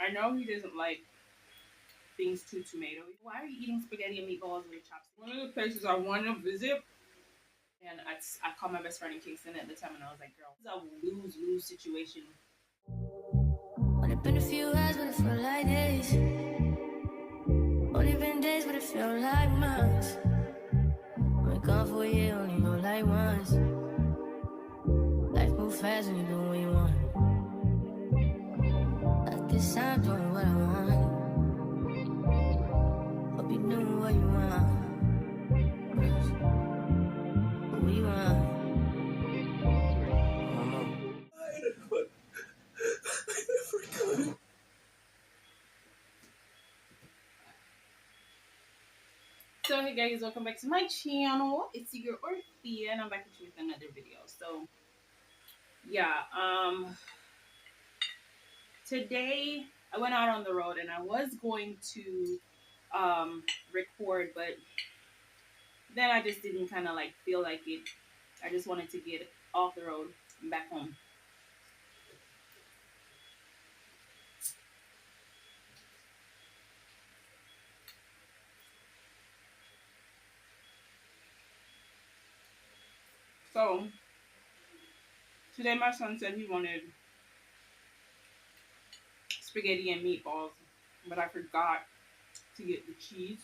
I know he doesn't like things too tomatoey. Why are you eating spaghetti and meatballs with chopsticks? One of the places I want to visit, and I called my best friend in Kingston at the time, and I was like, "Girl, it's a lose-lose situation." Only been a few hours, but it felt like days. Only been days, but it felt like months. Been gone for a year, only know like once. Life move fast when you do what you want. At this time, doing what I want. Hope you doing what you want. What you want. So hey guys, welcome back to my channel. It's your Orphea, and I'm back at you with another video. So yeah, today I went out on the road and I was going to record, but then I just didn't kind of like feel like it. I just wanted to get off the road and back home. So today my son said he wanted spaghetti and meatballs, but I forgot to get the cheese.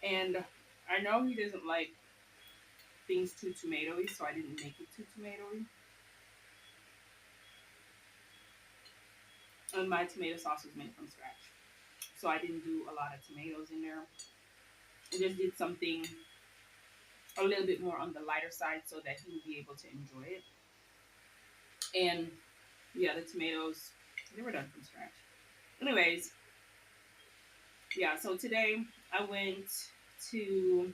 And I know he doesn't like things too tomatoey, so I didn't make it too tomatoey. And my tomato sauce was made from scratch, so I didn't do a lot of tomatoes in there. I just did something a little bit more on the lighter side so that he would be able to enjoy it. And yeah, the tomatoes, they were done from scratch. Anyways, yeah, so today I went to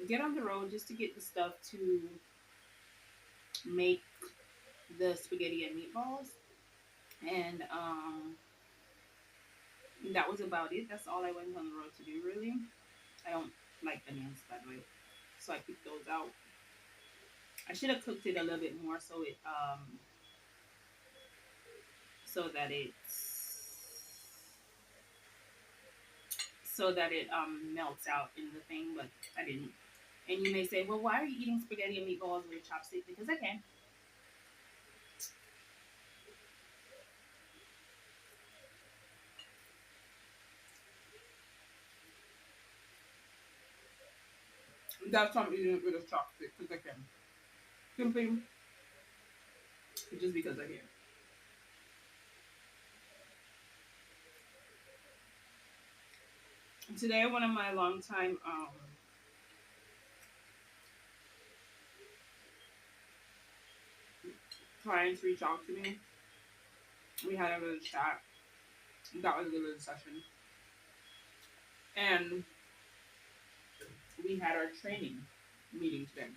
get on the road just to get the stuff to make the spaghetti and meatballs. And that was about it. That's all I went on the road to do, really. I don't like onions, by the way, so I picked those out. I should have cooked it a little bit more so that it melts out in the thing, but I didn't. And you may say, well, why are you eating spaghetti and meatballs with chopsticks? Because I can. That's why I'm eating it with a chopstick, because I can. Simply just because I can. Today, one of my longtime clients reached out to me. We had a little chat. That was a little session. And we had our training meeting today.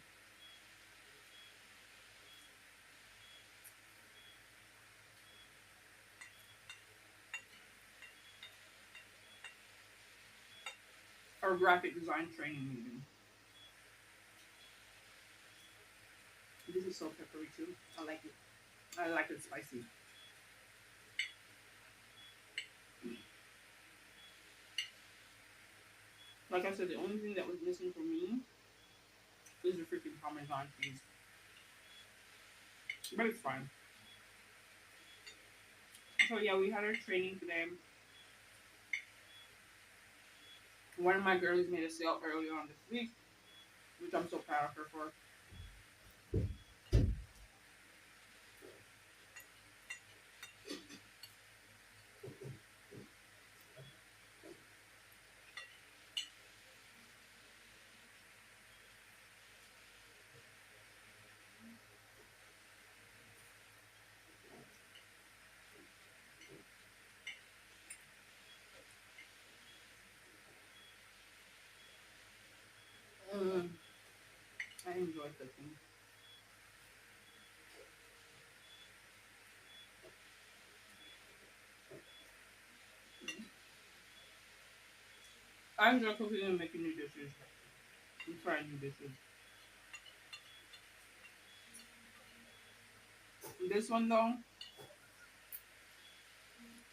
Our graphic design training meeting. This is so peppery too. I like it. I like it spicy. Like I said, the only thing that was missing for me is the freaking Parmesan cheese. But it's fine. So yeah, we had our training today. One of my girls made a sale earlier on this week, which I'm so proud of her for. Mm, I enjoy cooking. I enjoy cooking and making new dishes. And trying new dishes. This one though,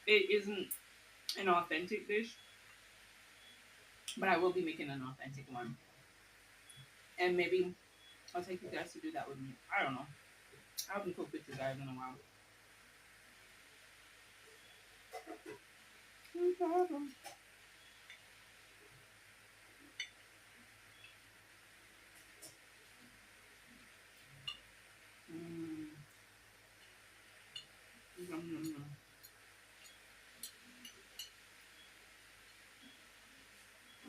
It isn't an authentic dish, but I will be making an authentic one. And maybe I'll take you guys to do that with me. I don't know. I haven't cooked with you guys in a while. No problem. Mm. Yum, yum, yum.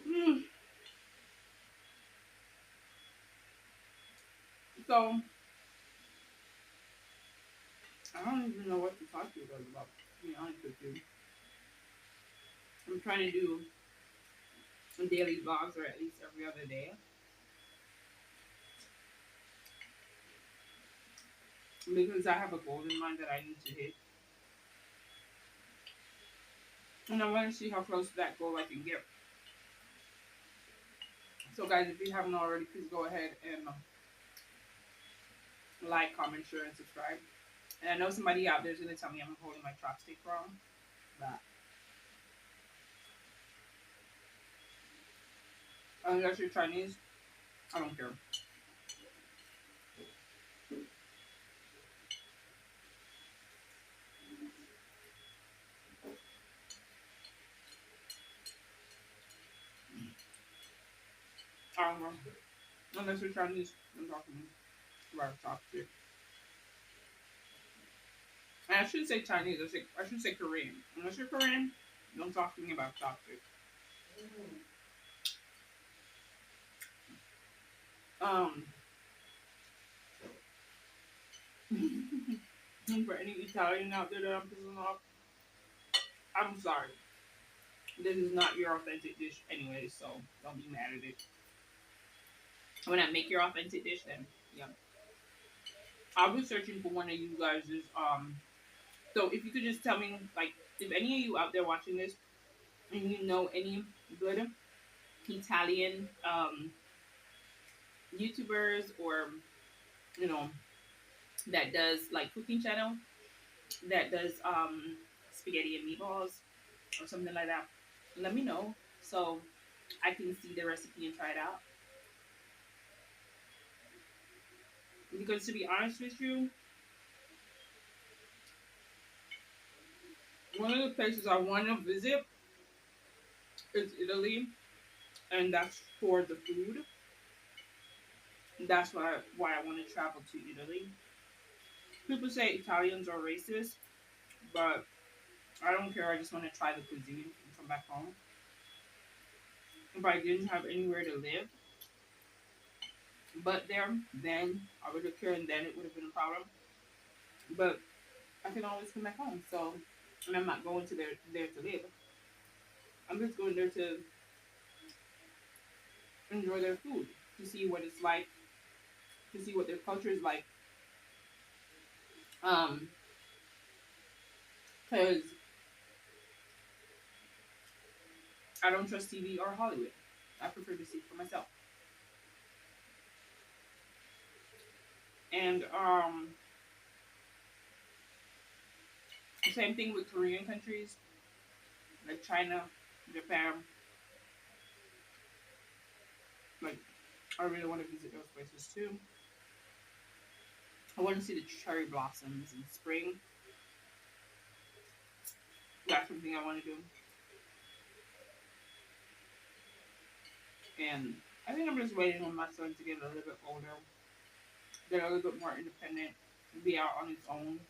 Mm. So I don't even know what to talk to you guys about. To be honest with you, I'm trying to do daily vlogs or at least every other day because I have a goal in mind that I need to hit, and I want to see how close to that goal I can get. So, guys, if you haven't already, please go ahead and like, comment, share, and subscribe. And I know somebody out there is gonna tell me I'm holding my chopstick wrong, but unless you're Chinese, I don't care. I don't know. Unless you're Chinese, I'm talking about chopstick. And I shouldn't say Chinese. I should say Korean. Unless you're Korean, I'm talking about chopstick. Um, for any Italian out there that I'm pissing off, I'm sorry. This is not your authentic dish anyway, so don't be mad at it. When I make your authentic dish, then yeah, I'll be searching for one of you guys' So if you could just tell me, like, if any of you out there watching this and you know any good Italian YouTubers or you know that does like cooking channel that does spaghetti and meatballs or something like that, let me know so I can see the recipe and try it out. Because to be honest with you, one of the places I want to visit is Italy, and that's for the food. That's why I want to travel to Italy. People say Italians are racist, but I don't care. I just want to try the cuisine and come back home. If I didn't have anywhere to live but there, then I would have cared, and then it would have been a problem. But I can always come back home. So, and I'm not going to there to live. I'm just going there to enjoy their food, to see what it's like, to see what their culture is like. Um, because I don't trust TV or Hollywood. I prefer to see it for myself. And same thing with Korean countries like China, Japan. Like I really want to visit those places too. I want to see the cherry blossoms in spring. That's something I want to do. And I think I'm just waiting on my son to get a little bit older, get a little bit more independent, be out on his own,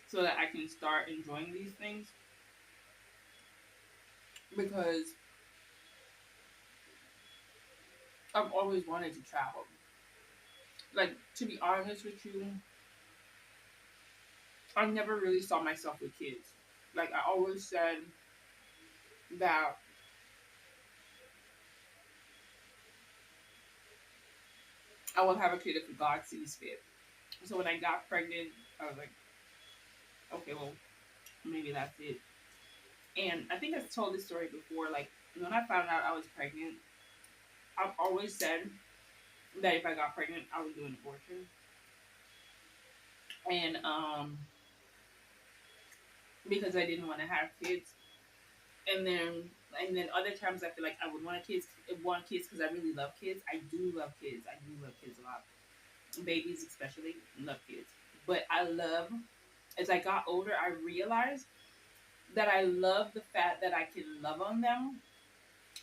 so that I can start enjoying these things. Because I've always wanted to travel. Like, to be honest with you, I never really saw myself with kids. Like, I always said that I will have a kid if God sees fit. So when I got pregnant, I was like, okay, well, maybe that's it. And I think I've told this story before. Like, when I found out I was pregnant, I've always said that if I got pregnant, I would do an abortion. And because I didn't want to have kids. And then other times I feel like I would want kids because I really love kids. I do love kids. I do love kids a lot. Babies especially love kids. But I love, as I got older, I realized that I love the fact that I can love on them,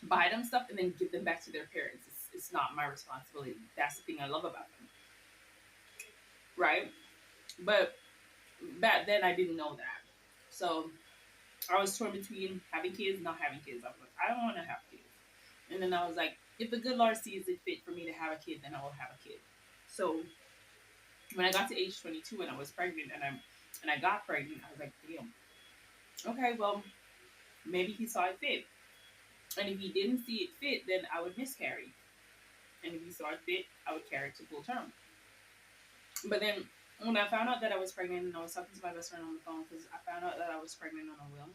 buy them stuff, and then give them back to their parents. It's not my responsibility. That's the thing I love about them, right? But back then I didn't know that. So I was torn between having kids, not having kids. I was like, I don't want to have kids. And then I was like, if the good Lord sees it fit for me to have a kid, then I will have a kid. So when I got to age 22 and I was pregnant and I got pregnant, I was like, damn, okay, well, maybe he saw it fit. And if he didn't see it fit, then I would miscarry. And if he saw it fit, I would carry it to full term. But then when I found out that I was pregnant, and I was talking to my best friend on the phone because I found out that I was pregnant on a whim.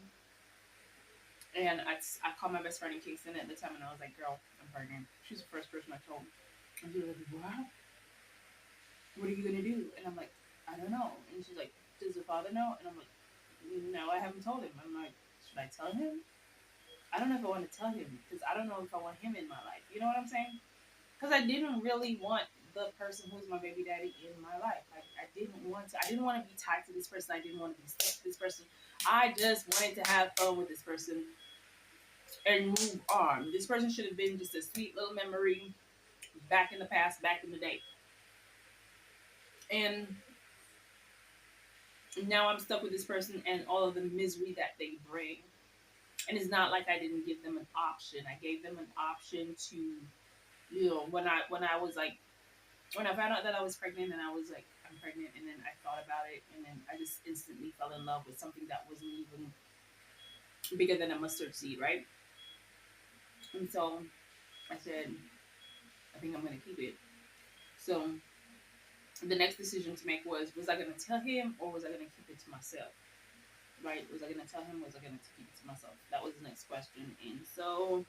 And I called my best friend in Kingston at the time, and I was like, "Girl, I'm pregnant." She's the first person I told. And she was like, "What? What are you gonna do?" And I'm like, "I don't know." And she's like, "Does your father know?" And I'm like, "No, I haven't told him." I'm like, "Should I tell him?" I don't know if I want to tell him because I don't know if I want him in my life. You know what I'm saying? Because I didn't really want the person who's my baby daddy in my life. Like I didn't want to. I didn't want to be tied to this person. I didn't want to be stuck to this person. I just wanted to have fun with this person and move on. This person should have been just a sweet little memory back in the past, back in the day. And now I'm stuck with this person and all of the misery that they bring. And it's not like I didn't give them an option. I gave them an option to, when I was like, when I found out that I was pregnant and I was like, I'm pregnant, and then I thought about it, and then I just instantly fell in love with something that wasn't even bigger than a mustard seed, right? And so I said, I think I'm gonna keep it. So the next decision to make was I gonna tell him or was I gonna keep it to myself? Right? Was I gonna tell him or was I gonna keep it to myself? That was the next question. And so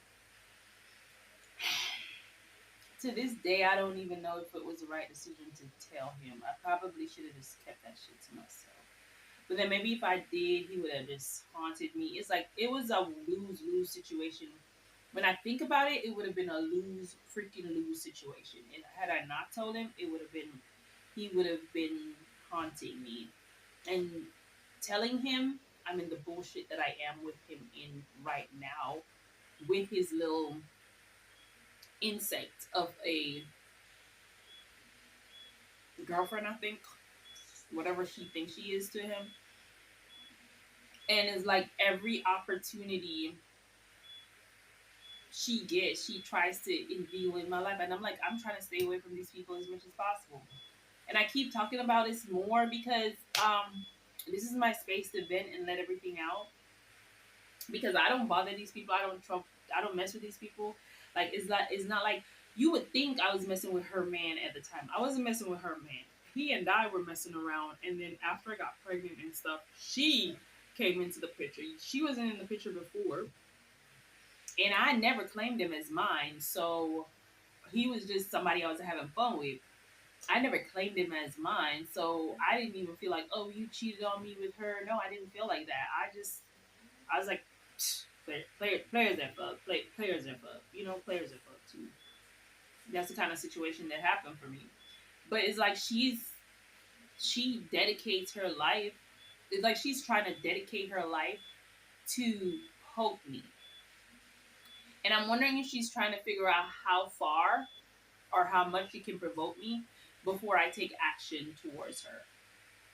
to this day, I don't even know if it was the right decision to tell him. I probably should have just kept that shit to myself. But then maybe if I did, he would have just haunted me. It's like it was a lose lose situation. When I think about it, it would have been a lose freaking lose situation. And had I not told him, it would have been he would have been haunting me. And telling him I'm in the bullshit that I am with him in right now, with his little insect of a girlfriend, I think, whatever she thinks she is to him. And it's like every opportunity she gets, she tries to inveigh in my life. And I'm like, I'm trying to stay away from these people as much as possible. And I keep talking about this more because this is my space to vent and let everything out. Because I don't bother these people. I don't mess with these people. Like it's not like you would think I was messing with her man at the time. I wasn't messing with her man. He and I were messing around, and then after I got pregnant and stuff, she came into the picture. She wasn't in the picture before, and I never claimed him as mine. So he was just somebody I was having fun with. I never claimed him as mine, so I didn't even feel like, oh, you cheated on me with her. No, I didn't feel like that. I was like, players that fuck, players that fuck, players that fuck too. That's the kind of situation that happened for me. But it's like she dedicates her life. It's like she's trying to dedicate her life to poke me, and I'm wondering if she's trying to figure out how far or how much she can provoke me before I take action towards her.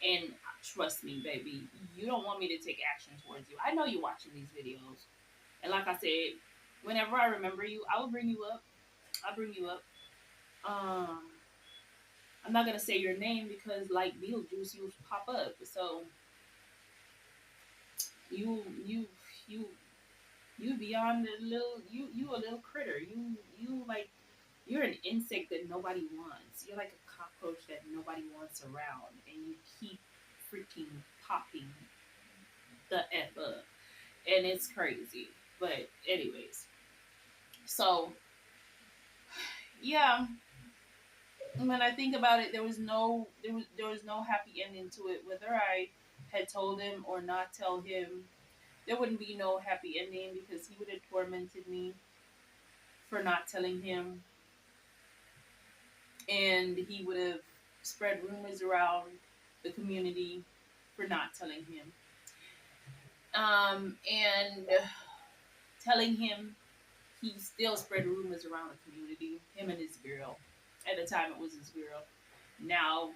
And trust me, baby, you don't want me to take action towards you. I know you're watching these videos. And like I said, whenever I remember you, I will bring you up. I'll bring you up. Um, I'm not gonna say your name because, like Beetlejuice, you pop up. So you you you you beyond a little you a little critter. You like you're an insect that nobody wants. You're like a cockroach that nobody wants around, and you keep freaking popping the f up, and it's crazy. But anyways, so yeah, when I think about it, there was no happy ending to it. Whether I had told him or not tell him, there wouldn't be no happy ending because he would have tormented me for not telling him, and he would have spread rumors around the community for not telling him. And telling him, he still spread rumors around the community. Him and his girl. At the time, it was his girl. Now,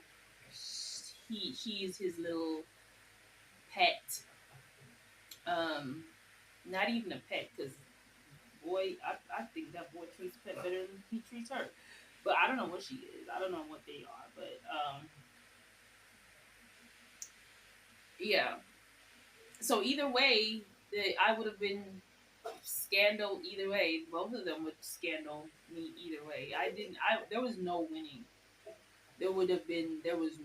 she is his little pet. Um, Not even a pet, because boy, I think that boy treats pet better than he treats her. But I don't know what she is. I don't know what they are. But yeah. So either way, I would have been scandal either way. Both of them would scandal me either way. I didn't. I There was no winning. There was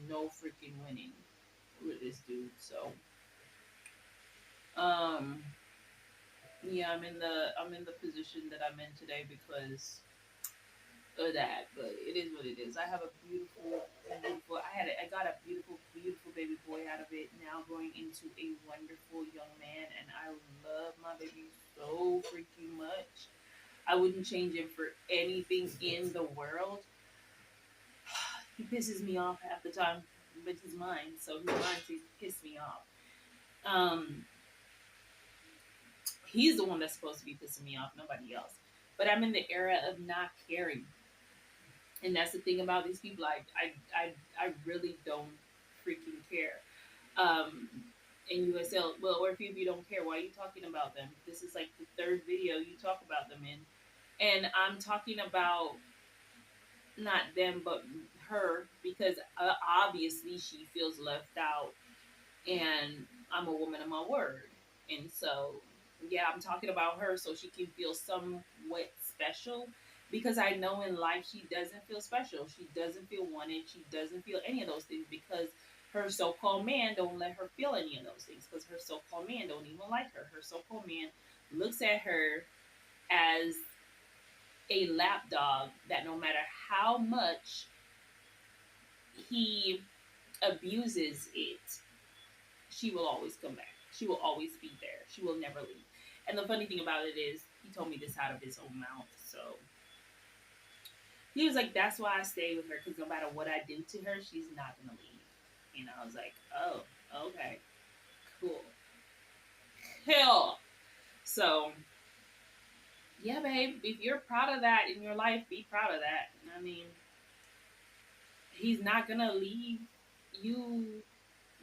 no freaking winning with this dude. So um yeah, I'm in the position that I'm in today because of that. But it is what it is. I have a I got a beautiful baby boy out of it, now growing into a wonderful young man, and I love my baby so freaking much. I wouldn't change him for anything in the world. He pisses me off half the time, but he's mine, so he's mine to piss me off. Um, he's the one that's supposed to be pissing me off, nobody else. But I'm in the era of not caring, and that's the thing about these people. I really don't freaking care. Um, in USL, well, or if you don't care, why are you talking about them? This is like the third video you talk about them in, and I'm talking about not them but her because obviously she feels left out, and I'm a woman of my word, and so yeah, I'm talking about her so she can feel somewhat special, because I know in life she doesn't feel special, she doesn't feel wanted, she doesn't feel any of those things because her so-called man don't let her feel any of those things, because her so-called man don't even like her. Her so-called man looks at her as a lapdog that no matter how much he abuses it, she will always come back. She will always be there. She will never leave. And the funny thing about it is, he told me this out of his own mouth. So he was like, "That's why I stay with her, because no matter what I do to her, she's not gonna leave." You know, I was like, "Oh, okay, cool, hell." So yeah, babe, if you're proud of that in your life, be proud of that. I mean, he's not gonna leave you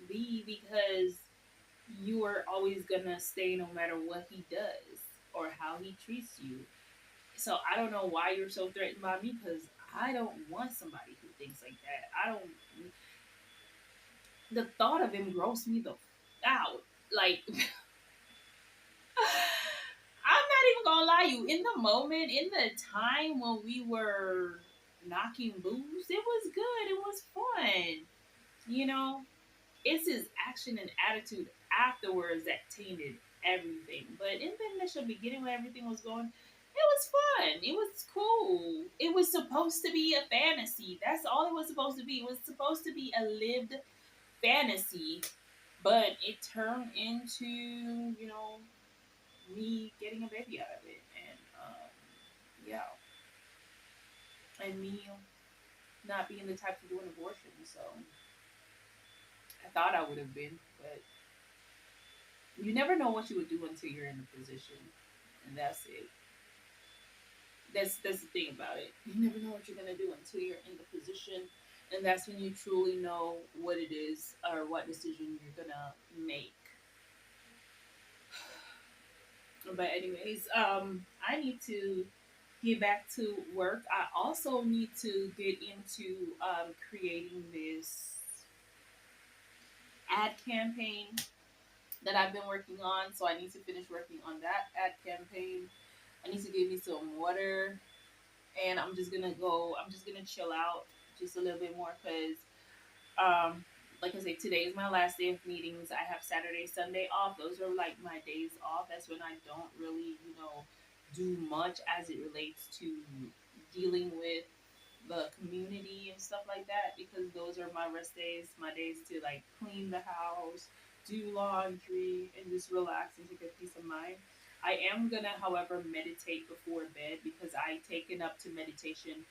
be because you are always gonna stay no matter what he does or how he treats you. So I don't know why you're so threatened by me, because I don't want somebody who thinks like that. I don't. The thought of him grossed me the out. Like I'm not even gonna lie you. In the moment, in the time when we were knocking booze, it was good. It was fun. You know, it's his action and attitude afterwards that tainted everything. But in the initial beginning, when everything was going, it was fun. It was cool. It was supposed to be a fantasy. That's all it was supposed to be. It was supposed to be a lived fantasy, but it turned into, me getting a baby out of it, and yeah, and me not being the type to do an abortion. So I thought I would have been, but you never know what you would do until you're in the position, and that's it. That's the thing about it. You never know what you're gonna do until you're in the position, and that's when you truly know what it is or what decision you're gonna make. But anyways, I need to get back to work. I also need to get into creating this ad campaign that I've been working on. So I need to finish working on that ad campaign. I need to give me some water, and I'm just gonna chill out just a little bit more because, um, like I say, today is my last day of meetings. I have Saturday, Sunday off. Those are like my days off. That's when I don't really, do much as it relates to dealing with the community and stuff like that, because those are my rest days, my days to like clean the house, do laundry and just relax and take a peace of mind. I am gonna, however, meditate before bed because I taken up to meditation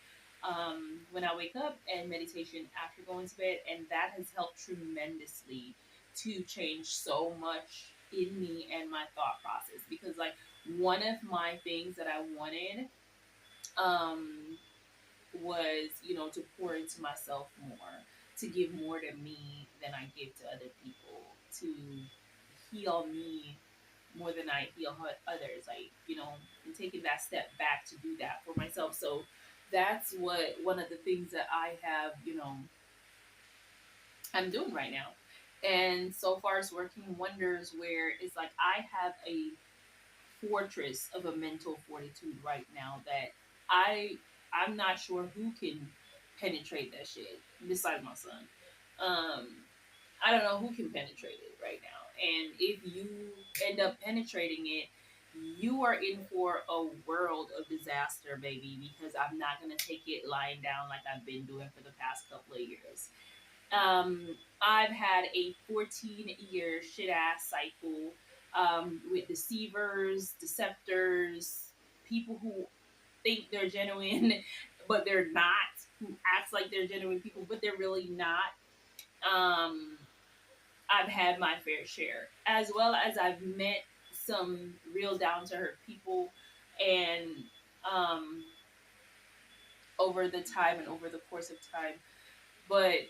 when I wake up and meditation after going to bed, and that has helped tremendously to change so much in me and my thought process. Because like one of my things that I wanted um, was, to pour into myself more, to give more to me than I give to other people, to heal me more than I heal others. Like, and taking that step back to do that for myself. So that's what one of the things that I have, I'm doing right now. And so far it's working wonders where it's like I have a fortress of a mental fortitude right now that I I'm not sure who can penetrate that shit besides my son. Um, I don't know who can penetrate it right now. And if you end up penetrating it, you are in for a world of disaster, baby, because I'm not gonna take it lying down like I've been doing for the past couple of years. I've had a 14-year shit ass cycle with deceivers, deceptors, people who think they're genuine, but they're not, who acts like they're genuine people, but they're really not. Um, I've had my fair share, as well as I've met some real down to earth people, and um, over the time and over the course of time. But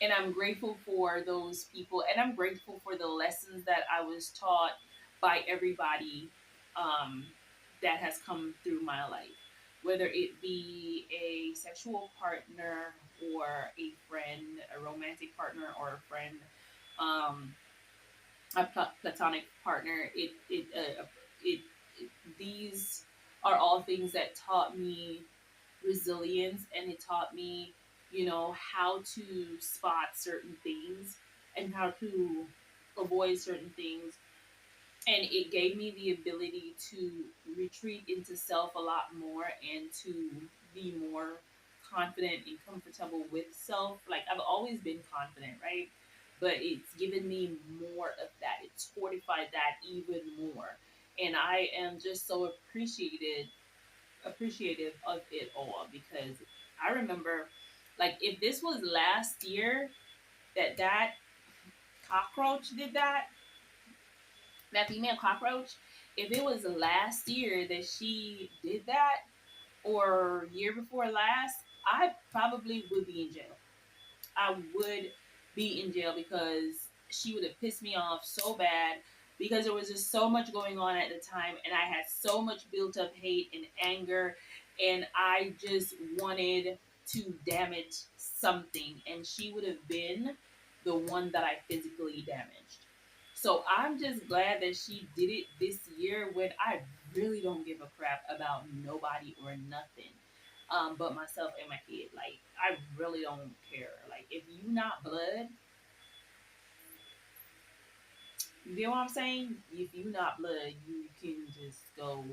and I'm grateful for those people, and I'm grateful for the lessons that I was taught by everybody um, that has come through my life, whether it be a sexual partner or a friend, a romantic partner or a friend, um, a platonic partner. It these are all things that taught me resilience, and it taught me, how to spot certain things and how to avoid certain things. And it gave me the ability to retreat into self a lot more and to be more confident and comfortable with self. Like I've always been confident, right? But it's given me more of that. It's fortified that even more. And I am just so appreciative of it all because I remember, like, if this was last year that cockroach did that female cockroach, if it was last year that she did that, or year before last, I probably would be in jail. I would be in jail because she would have pissed me off so bad because there was just so much going on at the time and I had so much built up hate and anger and I just wanted to damage something and she would have been the one that I physically damaged. So I'm just glad that she did it this year when I really don't give a crap about nobody or nothing but myself and my kid. Like I really don't care. Like if you not blood, you know what I'm saying? If you not blood, you can just go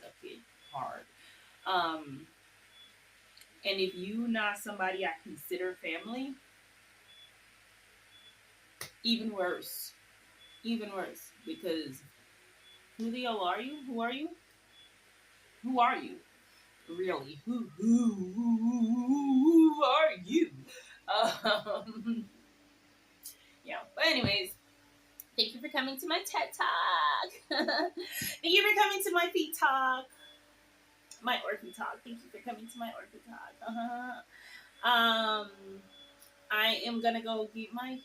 suck it hard. Um, and if you not somebody I consider family, even worse, even worse. Because who the hell are you? Who are you? Who are you? Really? Who are you? Um, yeah. But anyways, thank you for coming to my TED Talk. Thank you for coming to my feet talk. My orphan talk. Thank you for coming to my orphan talk. Um, I am gonna go get my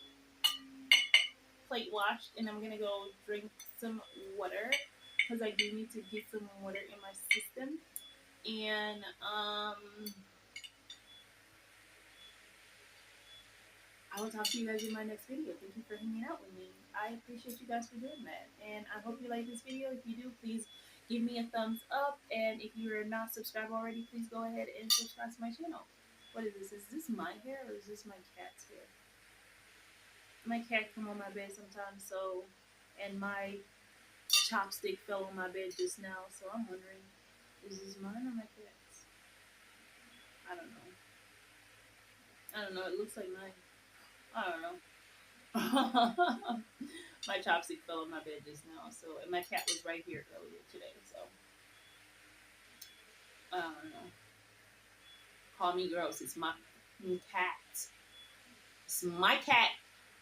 plate washed, and I'm gonna go drink some water because I do need to get some water in my system. And I will talk to you guys in my next video. Thank you for hanging out with me. I appreciate you guys for doing that. And I hope you like this video. If you do, please give me a thumbs up. And if you're not subscribed already, please go ahead and subscribe to my channel. What is this? Is this my hair or is this my cat's hair? My cat come on my bed sometimes, so, and my chopstick fell on my bed just now, so I'm wondering, is this mine or my cat's? I don't know. I don't know. It looks like mine. I don't know. My chopstick fell on my bed just now, so and my cat was right here earlier today, so I don't know. Call me gross. It's my cat. It's my cat.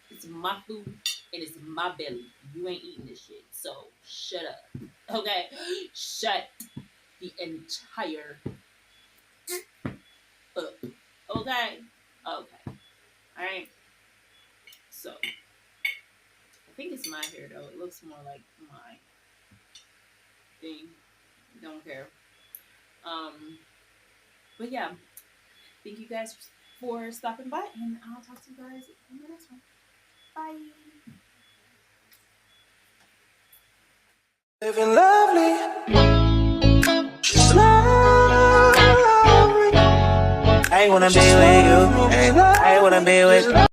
It's my food, and it's my belly. You ain't eating this shit, so shut up. Okay, shut the entire up. Okay, okay. All right. So I think it's my hair though. It looks more like my thing. Don't care. But yeah, thank you guys for stopping by, and I'll talk to you guys in the next one. Bye. Living lovely, just lovely. I wanna be with you. I wanna be with you.